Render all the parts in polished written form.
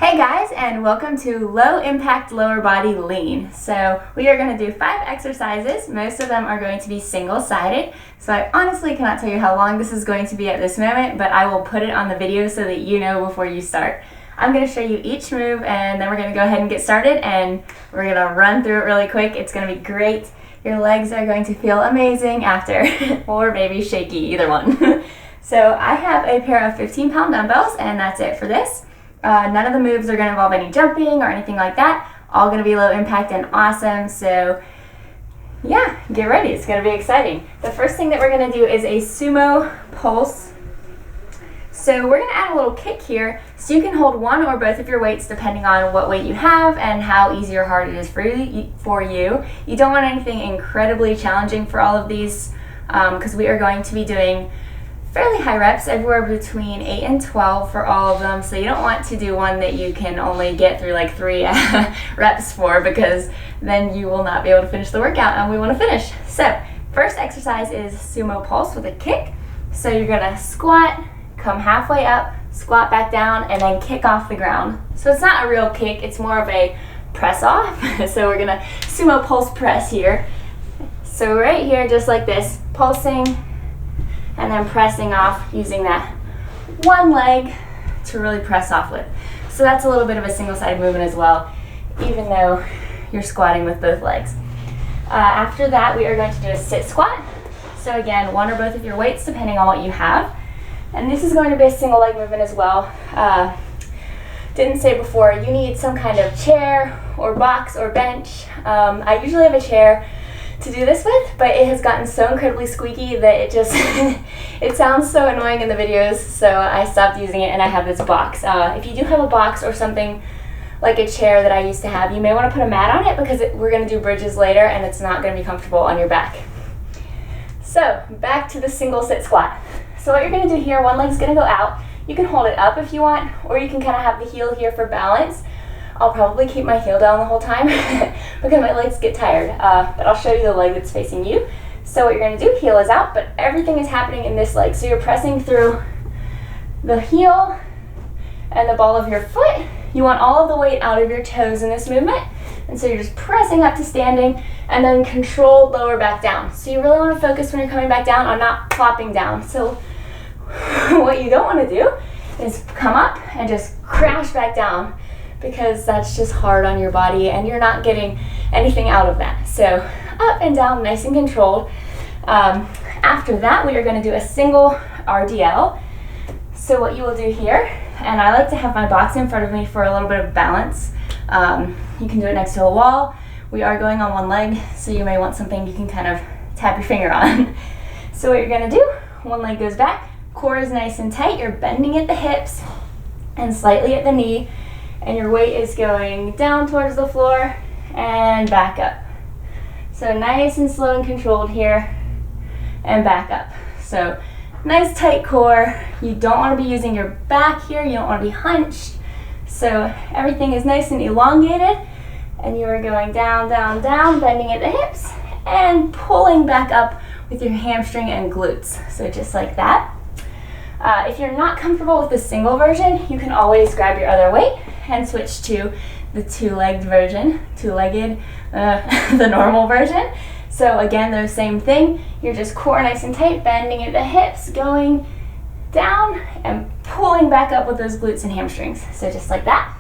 Hey guys, and welcome to Low Impact Lower Body Lean. So we are going to do 5 exercises. Most of them are going to be single-sided. So I honestly cannot tell you how long this is going to be at this moment, but I will put it on the video so that you know before you start. I'm going to show you each move, and then we're going to go ahead and get started, and we're going to run through it really quick. It's going to be great. Your legs are going to feel amazing after, or maybe shaky, either one. So I have a pair of 15-pound dumbbells, and that's it for this. None of the moves are going to involve any jumping or anything like that. All going to be low impact and awesome. So yeah, get ready. It's going to be exciting. The first thing that we're going to do is a sumo pulse. So we're going to add a little kick here so you can hold one or both of your weights depending on what weight you have and how easy or hard it is for you. You don't want anything incredibly challenging for all of these because we are going to be doing fairly high reps, everywhere between 8 and 12 for all of them. So you don't want to do one that you can only get through like 3 reps for, because then you will not be able to finish the workout, and we want to finish. So first exercise is sumo pulse with a kick. So you're gonna squat, come halfway up, squat back down, and then kick off the ground. So it's not a real kick, it's more of a press off. So we're gonna sumo pulse press here. So right here, just like this, pulsing, and then pressing off using that one leg to really press off with. So that's a little bit of a single-sided movement as well, even though you're squatting with both legs. After that, we are going to do a sit squat. So again, one or both of your weights depending on what you have. And this is going to be a single leg movement as well. Didn't say before, you need some kind of chair or box or bench. I usually have a chair to do this with, but it has gotten so incredibly squeaky that it just it sounds so annoying in the videos, so I stopped using it and I have this box. If you do have a box or something like a chair that I used to have, you may want to put a mat on it because we're going to do bridges later and it's not going to be comfortable on your back. So back to the single sit squat. So what you're going to do here, one leg's going to go out. You can hold it up if you want, or you can kind of have the heel here for balance. I'll probably keep my heel down the whole time because my legs get tired, but I'll show you the leg that's facing you. So what you're going to do, heel is out, but everything is happening in this leg. So you're pressing through the heel and the ball of your foot. You want all of the weight out of your toes in this movement, and so you're just pressing up to standing and then controlled lower back down. So you really want to focus when you're coming back down on not plopping down. So what you don't want to do is come up and just crash back down, because that's just hard on your body and you're not getting anything out of that. So up and down, nice and controlled. After that, we are going to do a single RDL. So what you will do here, and I like to have my box in front of me for a little bit of balance. You can do it next to a wall. We are going on one leg, so you may want something you can kind of tap your finger on. So what you're going to do, one leg goes back, core is nice and tight, you're bending at the hips and slightly at the knee, and your weight is going down towards the floor and back up. So nice and slow and controlled here, and back up. So nice tight core. You don't want to be using your back here, you don't want to be hunched. So everything is nice and elongated, and you are going down, down, down, bending at the hips, and pulling back up with your hamstring and glutes. So just like that. If you're not comfortable with the single version, you can always grab your other weight and switch to the two-legged version, the normal version. So again, the same thing, you're just core nice and tight, bending at the hips, going down and pulling back up with those glutes and hamstrings. So just like that.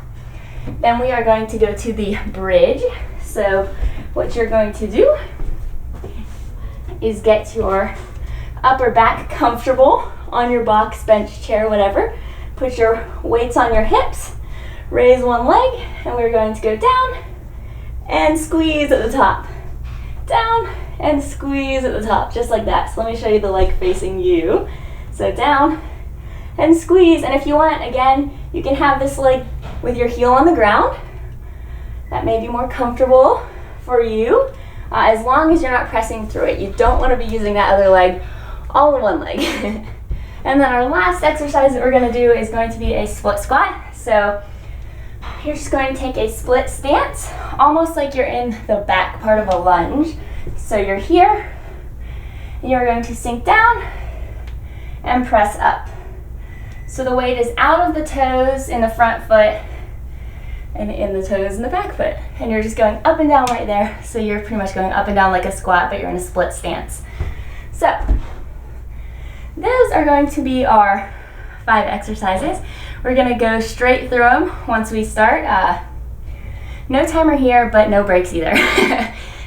Then we are going to go to the bridge. So what you're going to do is get your upper back comfortable on your box, bench, chair, whatever. Put your weights on your hips, raise one leg, and we're going to go down and squeeze at the top. Down and squeeze at the top, just like that. So let me show you the leg facing you. So down and squeeze, and if you want, again, you can have this leg with your heel on the ground. That may be more comfortable for you, as long as you're not pressing through it. You don't want to be using that other leg all in one leg. And then our last exercise that we're going to do is going to be a split squat. So you're just going to take a split stance, almost like you're in the back part of a lunge. So you're here, and you're going to sink down and press up. So the weight is out of the toes in the front foot and in the toes and the back foot. And you're just going up and down right there. So you're pretty much going up and down like a squat, but you're in a split stance. So those are going to be our 5 exercises. We're gonna go straight through them once we start. No timer here, but no breaks either.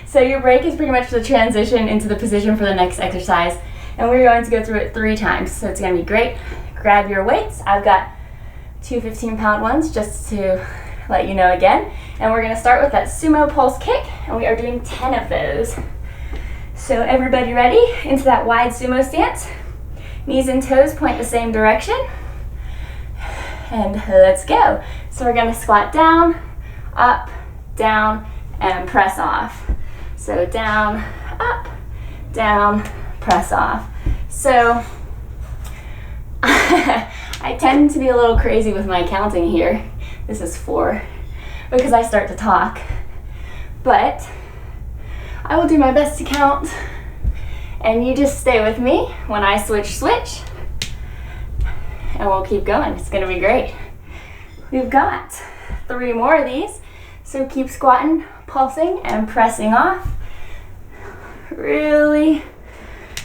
So your break is pretty much the transition into the position for the next exercise. And we're going to go through it 3 times. So it's gonna be great. Grab your weights. I've got 2 15-pound ones just to let you know again. And we're gonna start with that sumo pulse kick, and we are doing 10 of those. So everybody ready? Into that wide sumo stance. Knees and toes point the same direction. And let's go. So we're gonna squat down, up, down, and press off. So down, up, down, press off. So I tend to be a little crazy with my counting here. This is 4 because I start to talk. But I will do my best to count, and you just stay with me when I switch, and we'll keep going. It's gonna be great. We've got 3 more of these, so keep squatting, pulsing, and pressing off. Really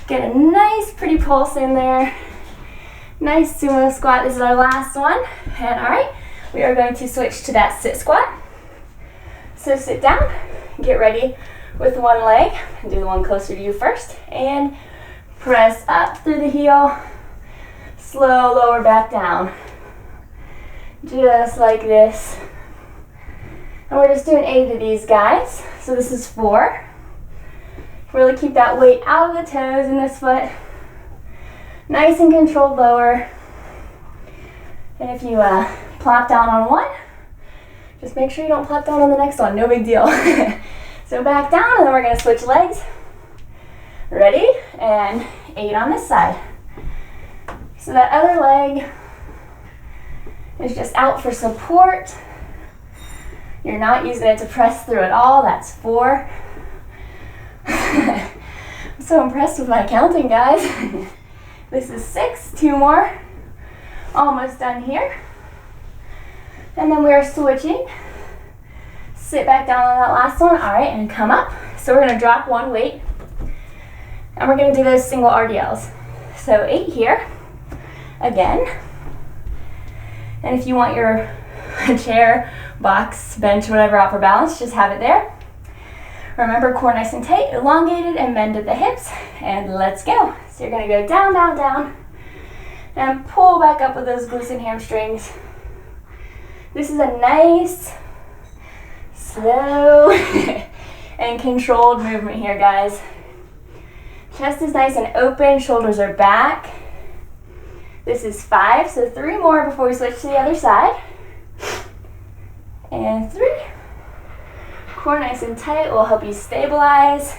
get a nice pretty pulse in there. Nice sumo squat. This is our last one. And all right, we are going to switch to that sit squat. So sit down, get ready with one leg, and do the one closer to you first, and press up through the heel, slow lower back down, just like this. And we're just doing 8 of these guys, so this is 4. Really keep that weight out of the toes in this foot, nice and controlled lower. And if you plop down on one, just make sure you don't plop down on the next one, no big deal. So back down, and then we're gonna switch legs. Ready? And 8 on this side. So that other leg is just out for support. You're not using it to press through at all. That's 4. I'm so impressed with my counting, guys. This is 6, 2 more. Almost done here. And then we are switching. Sit back down on that last one. All right, and come up. So we're gonna drop one weight, and we're gonna do those single RDLs. So 8 here, again. And if you want your chair, box, bench, whatever out for balance, just have it there. Remember, core nice and tight, elongated, and bend at the hips, and let's go. So you're gonna go down, down, down, and pull back up with those glutes and hamstrings. This is a nice, slow, and controlled movement here, guys. Chest is nice and open, shoulders are back. This is 5, so 3 more before we switch to the other side. And 3. Core nice and tight will help you stabilize.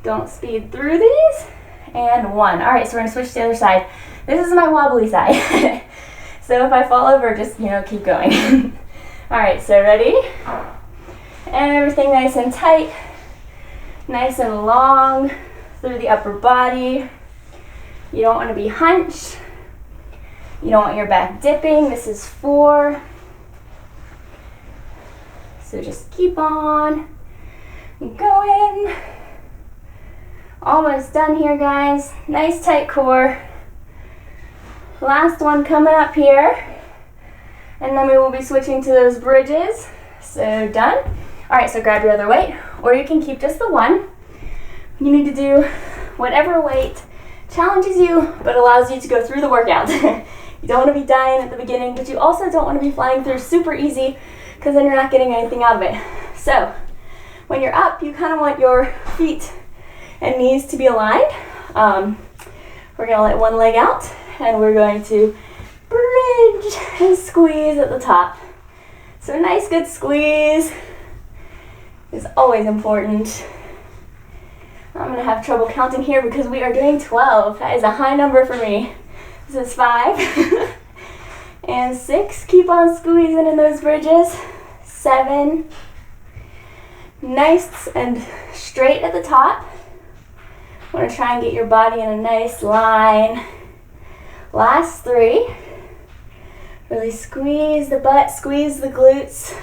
Don't speed through these. And 1. All right, so we're gonna switch to the other side. This is my wobbly side. So if I fall over, just, keep going. All right, so ready? And everything nice and tight. Nice and long through the upper body. You don't want to be hunched. You don't want your back dipping. This is 4. So just keep on going. Almost done here, guys. Nice tight core. Last one coming up here. And then we will be switching to those bridges. So done. All right, so grab your other weight, or you can keep just the one. You need to do whatever weight challenges you, but allows you to go through the workout. You don't want to be dying at the beginning, but you also don't want to be flying through super easy, because then you're not getting anything out of it. So when you're up, you kind of want your feet and knees to be aligned. We're going to let one leg out, and we're going to bridge and squeeze at the top. So a nice good squeeze is always important. I'm going to have trouble counting here because we are doing 12. That is a high number for me. This is 5. And 6. Keep on squeezing in those bridges. 7. Nice and straight at the top. Want to try and get your body in a nice line. Last 3. Really squeeze the butt, squeeze the glutes.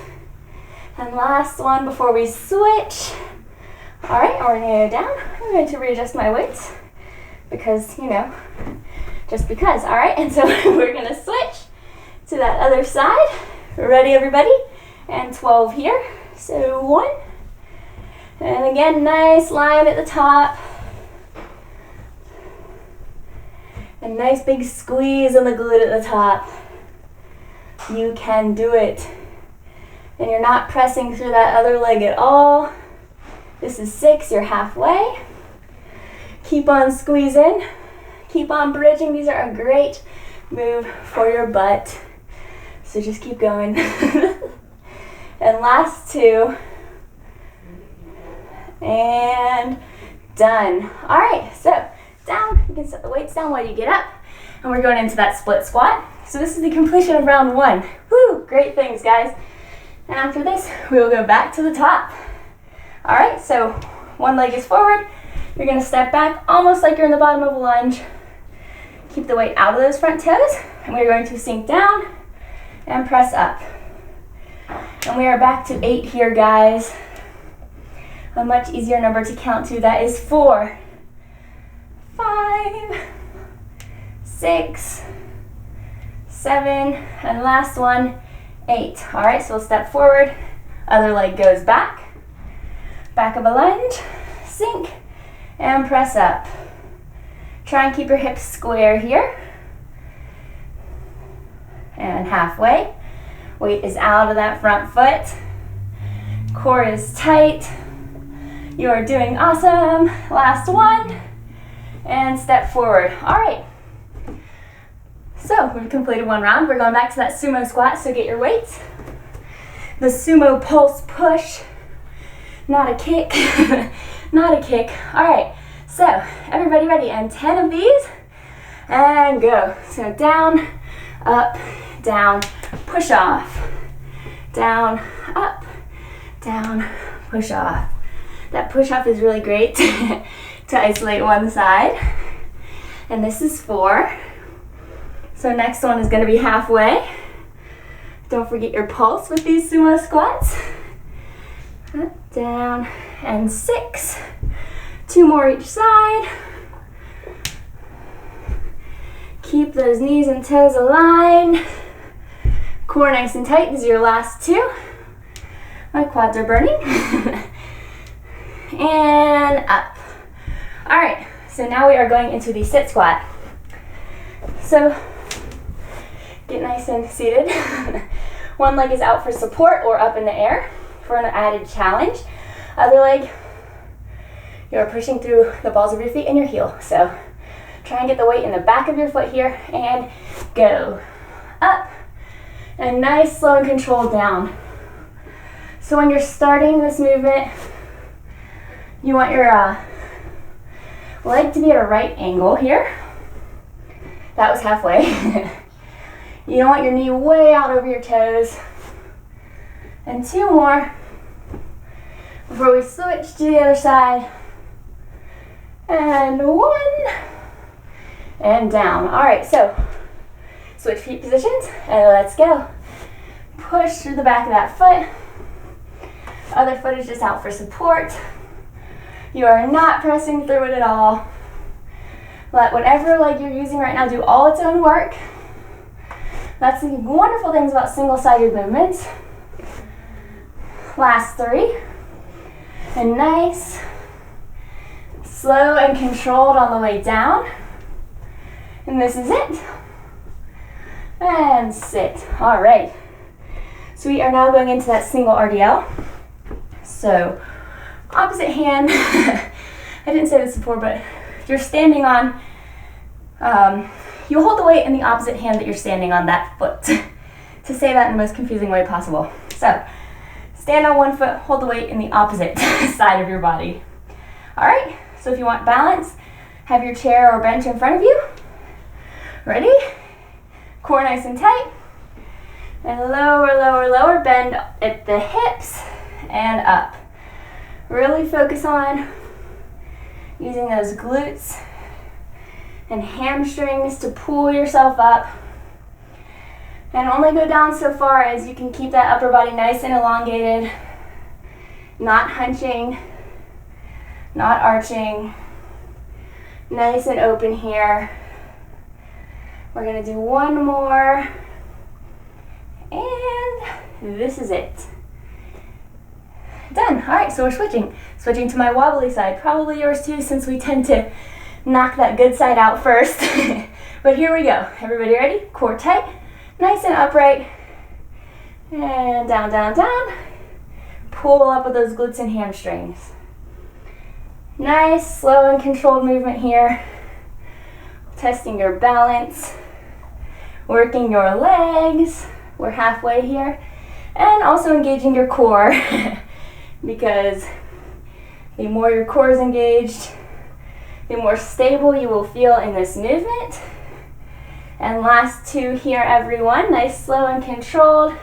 And last one before we switch. All right, we're gonna go down. I'm going to readjust my weights because, you know, just because. All right, and so we're gonna switch to that other side. Ready, everybody? And 12 here. So 1. And again, nice line at the top. A nice big squeeze on the glute at the top. You can do it. And you're not pressing through that other leg at all. This is 6, you're halfway. Keep on squeezing. Keep on bridging. These are a great move for your butt. So just keep going. And last 2. And done. All right, so down. You can set the weights down while you get up. And we're going into that split squat. So this is the completion of round 1. Woo, great things, guys. And after this, we will go back to the top. All right, so one leg is forward. You're gonna step back almost like you're in the bottom of a lunge. Keep the weight out of those front toes. And we're going to sink down and press up. And we are back to 8 here, guys. A much easier number to count to. That is 4, 5, 6, 7, and last one, 8. All right, so we'll step forward. Other leg goes back. Back of a lunge, sink, and press up. Try and keep your hips square here. And halfway. Weight is out of that front foot. Core is tight. You are doing awesome. Last one. And step forward. All right. So we've completed one round. We're going back to that sumo squat, so get your weights. The sumo pulse push. Not a kick. Not a kick. All right. So everybody ready? And 10 of these. And go. So down, up, down, push off. Down, up, down, push off. That push off is really great to isolate one side. And this is 4. So next one is going to be halfway. Don't forget your pulse with these sumo squats. Up, down, and 6. 2 more each side. Keep those knees and toes aligned. Core nice and tight. These are your last 2. My quads are burning. And up. All right, so now we are going into the sit squat. So get nice and seated. One leg is out for support or up in the air for an added challenge. Other leg, you're pushing through the balls of your feet and your heel. So try and get the weight in the back of your foot here and go. Up. And nice, slow, and controlled down. So when you're starting this movement, you want your leg to be at a right angle here. That was halfway. You don't want your knee way out over your toes. And 2 more before we switch to the other side. And 1. And down. All right, so switch feet positions and let's go. Push through the back of that foot. Other foot is just out for support. You are not pressing through it at all. Let whatever leg you're using right now do all its own work. That's the wonderful things about single-sided movements. Last 3. And nice, slow and controlled on the way down. And this is it. And sit. All right. So we are now going into that single RDL. So opposite hand. I didn't say this before, but you're standing on, you hold the weight in the opposite hand that you're standing on that foot. To say that in the most confusing way possible. So stand on one foot, hold the weight in the opposite side of your body. All right, so if you want balance, have your chair or bench in front of you. Ready? Core nice and tight. And lower, lower, lower, bend at the hips and up. Really focus on using those glutes and hamstrings to pull yourself up. And only go down so far as you can keep that upper body nice and elongated, not hunching, not arching, nice and open here. We're gonna do one more, and this is it. Done. All right, so we're switching to my wobbly side, probably yours too, since we tend to knock that good side out first. But here we go. Everybody ready? Core tight, nice and upright, and down, down, down. Pull up with those glutes and hamstrings. Nice, slow and controlled movement here. Testing your balance, working your legs. We're halfway here. And also engaging your core because the more your core is engaged, the more stable you will feel in this movement. And last two here, everyone. Nice, slow and controlled.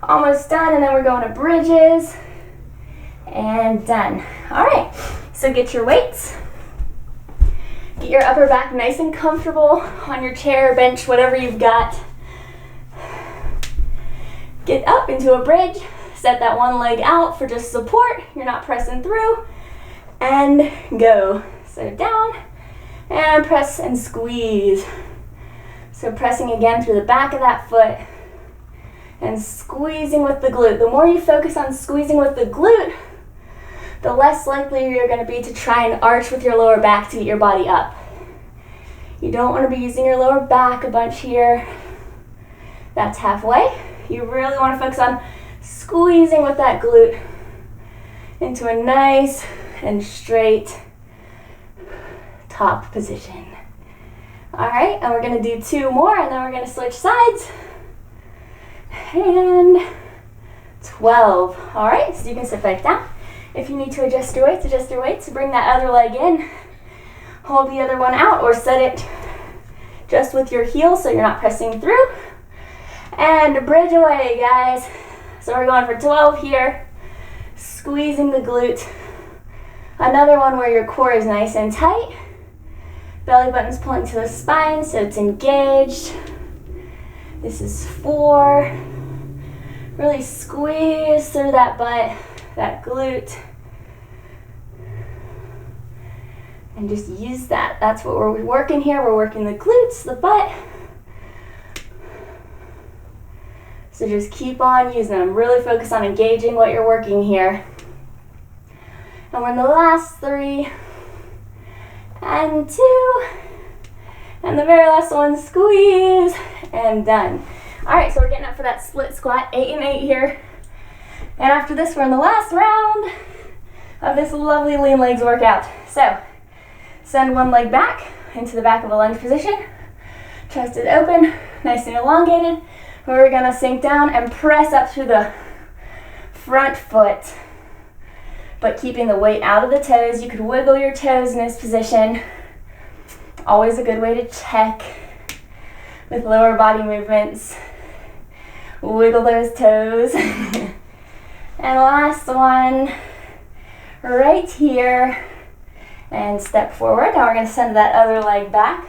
Almost done, and then we're going to bridges. And done. All right, so get your weights. Get your upper back nice and comfortable on your chair, bench, whatever you've got. Get up into a bridge. Set that one leg out for just support. You're not pressing through. And go. So down, and press and squeeze. So pressing again through the back of that foot and squeezing with the glute. The more you focus on squeezing with the glute, the less likely you're going to be to try and arch with your lower back to get your body up. You don't want to be using your lower back a bunch here. That's halfway. You really want to focus on squeezing with that glute into a nice and straight top position. All right, and we're going to do two more, and then we're going to switch sides. And 12. All right, so you can sit back down. If you need to adjust your weights. Bring that other leg in. Hold the other one out, or set it just with your heel so you're not pressing through. And bridge away, guys. So we're going for 12 here. Squeezing the glute. Another one where your core is nice and tight. Belly button's pulling to the spine so it's engaged. This is 4. Really squeeze through that butt, that glute. And just use that. That's what we're working here. We're working the glutes, the butt. So just keep on using them. Really focus on engaging what you're working here. And we're in the last 3. And 2. And the very last one, squeeze. And done. All right, so we're getting up for that split squat, 8 and 8 here. And after this, we're in the last round of this lovely lean legs workout. So send one leg back into the back of a lunge position. Chest is open, nice and elongated. We're gonna sink down and press up through the front foot, but keeping the weight out of the toes. You could wiggle your toes in this position. Always a good way to check with lower body movements. Wiggle those toes. And last one, right here. And step forward. Now we're going to send that other leg back.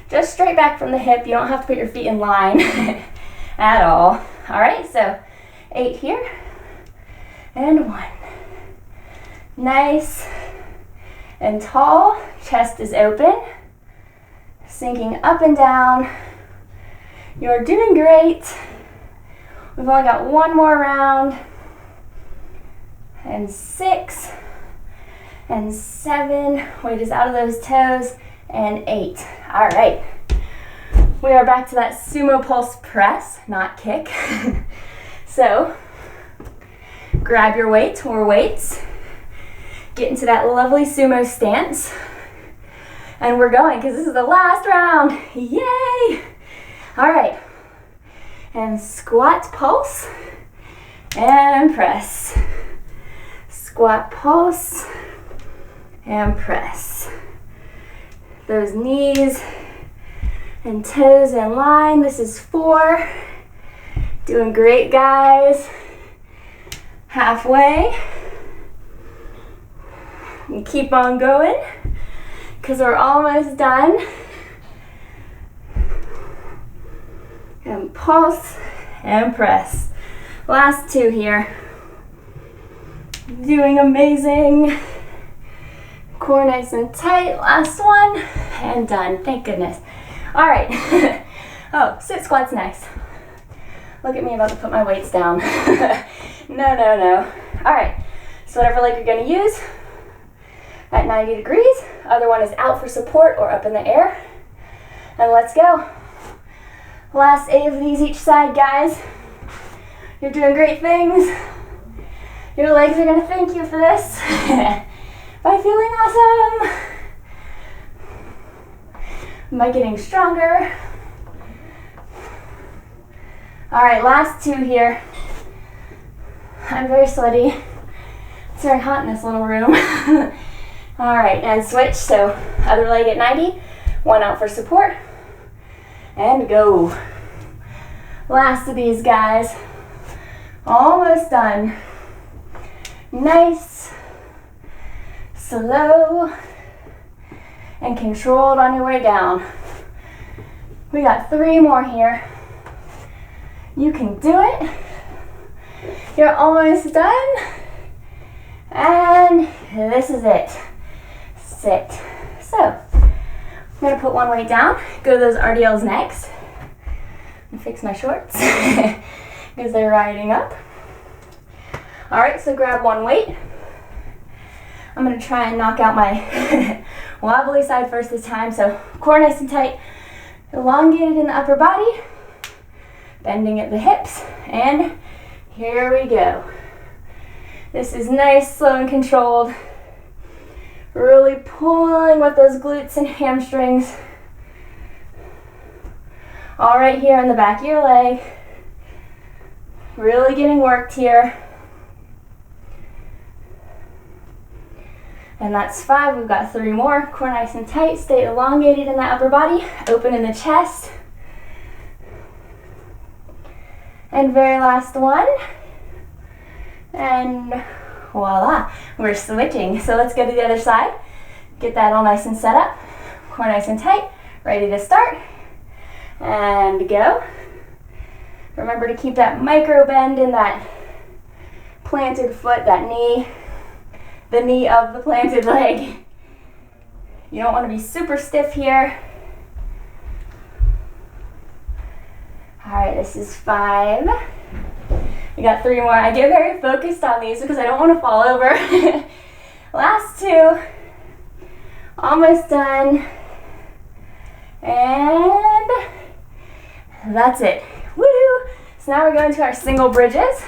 Just straight back from the hip. You don't have to put your feet in line at all. All right, so 8 here. And 1. Nice and tall. Chest is open. Sinking up and down. You're doing great. We've only got one more round. And 6. And 7. Weight is out of those toes. And 8. All right. We are back to that sumo pulse press, not kick. So, grab your weight or weights. Get into that lovely sumo stance. And we're going because this is the last round. Yay! All right. And squat, pulse, and press. Squat, pulse, and press. Those knees and toes in line. This is 4. Doing great, guys. Halfway. And keep on going because we're almost done. And Pulse and press. Last two here. Doing amazing. Core nice and tight. Last one and done. Thank goodness. All right. Oh, sit squats next. Look at me about to put my weights down. No. All right. So whatever leg you're going to use at 90 degrees. Other one is out for support or up in the air. And let's go. Last 8 of these each side, guys. You're doing great things. Your legs are going to thank you for this by feeling awesome, by getting stronger. All right, last two here. I'm very sweaty. It's very hot in this little room. All right, and switch. So other leg at 90, one out for support, and go. Last of these, guys. Almost done. Nice, slow, and controlled on your way down. We got 3 more here. You can do it. You're almost done. And this is it. Sit. So, I'm gonna put one weight down, go to those RDLs next, and fix my shorts because they're riding up. All right, so grab one weight. I'm gonna try and knock out my wobbly side first this time. So core nice and tight, elongated in the upper body, bending at the hips, and here we go. This is nice, slow, and controlled. Really pulling with those glutes and hamstrings. All right here in the back of your leg. Really getting worked here. And that's 5, we've got 3 more. Core nice and tight, stay elongated in that upper body, open in the chest. And very last one. And voila, we're switching. So let's go to the other side. Get that all nice and set up. Core nice and tight, ready to start. And go. Remember to keep that micro bend in that planted foot, that knee. The knee of the planted leg. You don't want to be super stiff here. All right, this is 5. We got 3 more. I get very focused on these because I don't want to fall over. Last 2. Almost done. And that's it. Woo! So now we're going to our single bridges.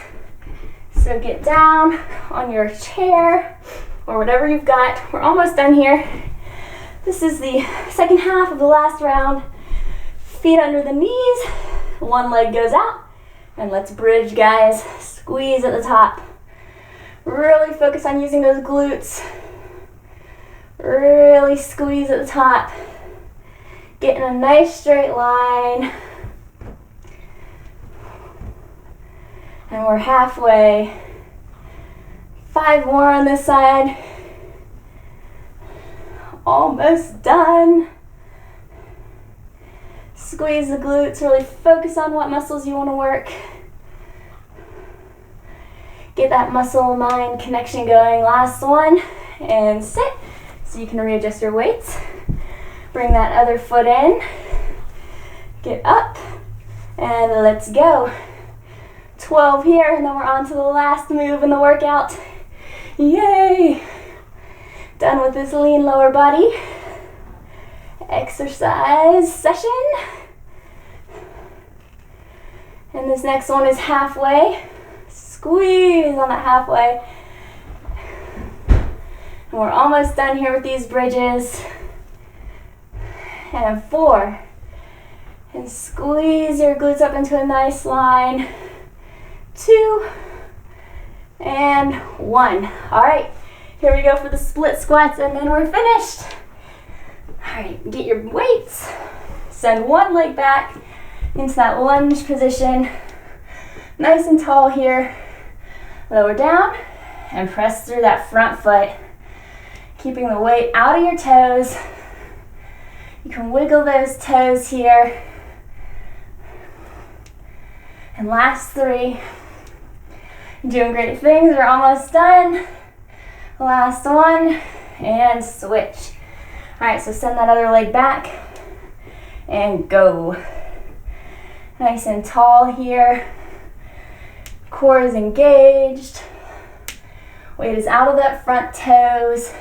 So get down on your chair or whatever you've got. We're almost done here. This is the second half of the last round. Feet under the knees. One leg goes out. And let's bridge, guys. Squeeze at the top. Really focus on using those glutes. Really squeeze at the top. Getting a nice straight line. And we're halfway. 5 more on this side. Almost done. Squeeze the glutes, really focus on what muscles you want to work. Get that muscle-mind connection going. Last one, and sit. So you can readjust your weights. Bring that other foot in. Get up, and let's go. 12 here, and then we're on to the last move in the workout. Yay! Done with this lean lower body exercise session. And this next one is halfway. Squeeze on that halfway. And we're almost done here with these bridges. And 4. And squeeze your glutes up into a nice line. 2. And 1. All right, here we go for the split squats, and then we're finished. All right, get your weights. Send one leg back into that lunge position. Nice and tall here. Lower down and press through that front foot. Keeping the weight out of your toes. You can wiggle those toes here. And last 3. Doing great things, we're almost done. Last 1, and switch. All right, so send that other leg back and go. Nice and tall here. Core is engaged. Weight is out of that front toes.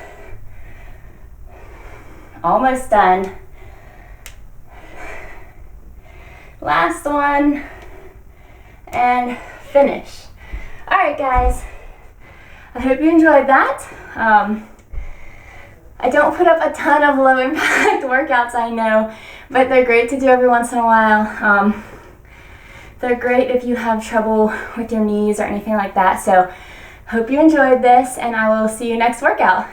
Almost done. Last 1, and finish. All right, guys. I hope you enjoyed that. I don't put up a ton of low impact workouts, I know, but they're great to do every once in a while. They're great if you have trouble with your knees or anything like that. So hope you enjoyed this, and I will see you next workout.